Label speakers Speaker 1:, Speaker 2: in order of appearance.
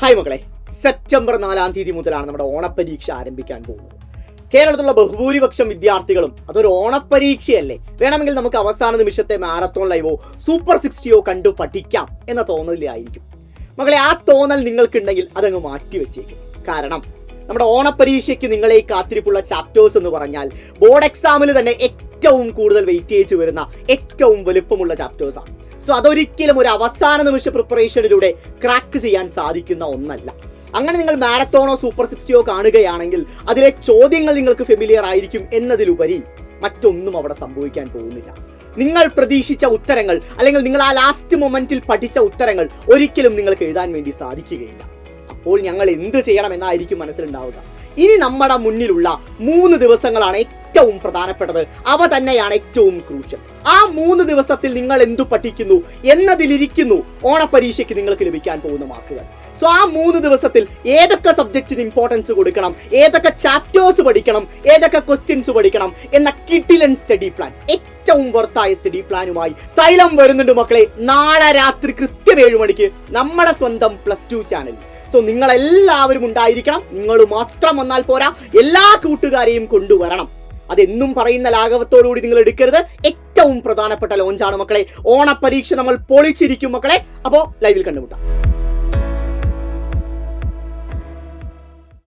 Speaker 1: Hi മക്കളെ, September 4 തീയതി മുതലാണ് നമ്മുടെ ഓണപ്പരീക്ഷ ആരംഭിക്കാൻ പോകുന്നത്. കേരളത്തിലുള്ള ബഹുഭൂരിപക്ഷം വിദ്യാർത്ഥികളും അതൊരു ഓണപ്പരീക്ഷയല്ലേ, വേണമെങ്കിൽ നമുക്ക് അവസാന നിമിഷത്തെ മാരത്തോൺ ലൈവോ സൂപ്പർ 60യോ കണ്ടു പഠിക്കാം എന്ന തോന്നലിലായിരിക്കും. മക്കളെ, ആ തോന്നൽ നിങ്ങൾക്കുണ്ടെങ്കിൽ അതങ്ങ് മാറ്റി വെച്ചേക്കും. കാരണം നമ്മുടെ ഓണപ്പരീക്ഷയ്ക്ക് നിങ്ങളെ കാത്തിരിപ്പുള്ള ചാപ്റ്റേഴ്സ് എന്ന് പറഞ്ഞാൽ ബോർഡ് എക്സാമിൽ തന്നെ ഏറ്റവും കൂടുതൽ വെയിറ്റേജ് വരുന്ന ഏറ്റവും വലുപ്പമുള്ള ചാപ്റ്റേഴ്സാണ്. സോ അതൊരിക്കലും ഒരു അവസാന നിമിഷ പ്രിപ്പറേഷനിലൂടെ ക്രാക്ക് ചെയ്യാൻ സാധിക്കുന്ന ഒന്നല്ല. അങ്ങനെ നിങ്ങൾ മാരത്തോണോ സൂപ്പർ 60യോ കാണുകയാണെങ്കിൽ അതിലെ ചോദ്യങ്ങൾ നിങ്ങൾക്ക് ഫെമിലിയർ ആയിരിക്കും എന്നതിലുപരി മറ്റൊന്നും അവിടെ സംഭവിക്കാൻ പോകുന്നില്ല. നിങ്ങൾ പ്രതീക്ഷിച്ച ഉത്തരങ്ങൾ അല്ലെങ്കിൽ നിങ്ങൾ ആ ലാസ്റ്റ് മൊമെന്റിൽ പഠിച്ച ഉത്തരങ്ങൾ ഒരിക്കലും നിങ്ങൾക്ക് എഴുതാൻ വേണ്ടി സാധിക്കുകയില്ല. അപ്പോൾ ഞങ്ങൾ എന്ത് ചെയ്യണം എന്നായിരിക്കും മനസ്സിലുണ്ടാവുക. ഇനി നമ്മുടെ മുന്നിലുള്ള 3 ദിവസങ്ങളാണ് ഏറ്റവും പ്രധാനപ്പെട്ടത്. അവ തന്നെയാണ് ഏറ്റവും ക്രൂഷ്യൽ. ആ 3 ദിവസത്തിൽ നിങ്ങൾ എന്തു പഠിക്കുന്നു എന്നതിലിരിക്കുന്നു ഓണപരീക്ഷയ്ക്ക് നിങ്ങൾക്ക് ലഭിക്കാൻ പോകുന്ന മാർക്കുകൾ. സോ ആ 3 ദിവസത്തിൽ ഏതൊക്കെ സബ്ജക്റ്റിന് ഇമ്പോർട്ടൻസ് കൊടുക്കണം, ഏതൊക്കെ ചാപ്റ്റേഴ്സ് പഠിക്കണം, ഏതൊക്കെ ക്വസ്റ്റ്യൻസ് പഠിക്കണം എന്ന കിടിലൻ സ്റ്റഡി പ്ലാൻ, ഏറ്റവും വർത്തായ സ്റ്റഡി പ്ലാനുമായി സൈലം വരുന്നുണ്ട് മക്കളെ. നാളെ രാത്രി കൃത്യം 7 മണിക്ക് നമ്മുടെ സ്വന്തം +2 ചാനൽ. സോ നിങ്ങളെല്ലാവരും ഉണ്ടായിരിക്കണം. നിങ്ങൾ മാത്രം വന്നാൽ പോരാ, എല്ലാ കൂട്ടുകാരെയും കൊണ്ടുവരണം. അതെന്നും പറയുന്ന ലാഘവത്തോടുകൂടി നിങ്ങൾ എടുക്കരുത്. ഏറ്റവും പ്രധാനപ്പെട്ട ലോഞ്ചാണ് മക്കളെ. ഓണപരീക്ഷ നമ്മൾ പൊളിച്ചിരിക്കും മക്കളെ. അപ്പോൾ ലൈവിൽ കണ്ടുമുട്ടാം.